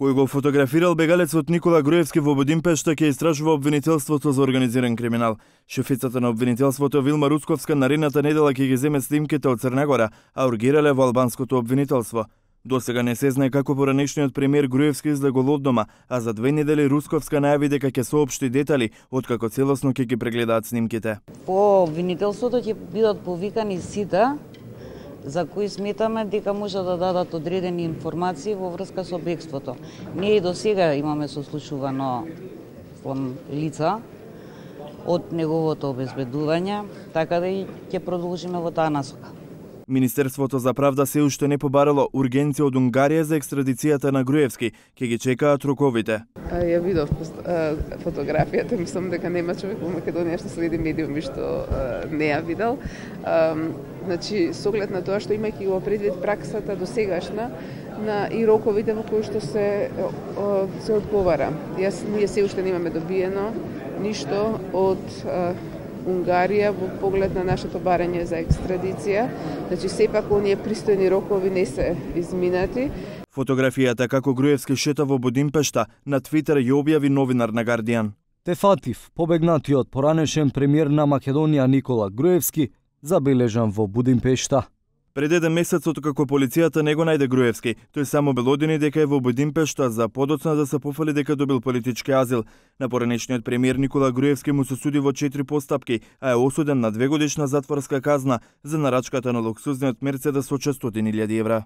Кој го фотографирал бегалецот Никола Груевски во Будимпешта ќе истражува обвинителството за организиран криминал. Шефицата на обвинителството Вилма Русковска наредната недела ќе ги земе снимките од Црна Гора, а ургирале во албанското обвинителство. Досега не се знае како поранешниот премиер Груевски излегол од дома, а за 2 недели Русковска најави дека ќе соопшти детали откако целосно ќе ги прегледаат снимките. По обвинителството ќе бидат повикани сите за кои сметаме дека може да дадат одредени информации во врска со бегството. Ние и до сега имаме сослушувано лица од неговото обезбедување, така да и ќе продолжиме во таа насока. Министерството за правда се уште не побарало ургенција од Унгарија за екстрадицијата на Груевски, ќе ги чекаат роковите. Ја видов фотографијата, мислам дека нема човек во Македонија што следи медиуми што не ја видел. Значи, со оглед на тоа што имајќи го предвид праксата досегашна на и роковите во кои што се одговара. Ние се уште немаме добиено ништо од Унгарија во поглед на нашето барање за екстрадиција. Значи, сепак оние пристојни рокови не се изминати. Фотографијата како Груевски шета во Будимпешта на Твитер ја објави новинар на Гардијан. Тефатив, побегнатиот поранешен премиер на Македонија Никола Груевски, забележан во Будимпешта. Пред 1 месец откако полицијата не го најде Груевски, тој само белодени дека е во Будимпешта за подоцна да се пофали дека добил политички азил. На поранешниот премиер Никола Груевски му се суди во 4 постапки, а е осуден на 2 годишна затворска казна за нарачката на луксузниот Мерцедес од 600.000 евра.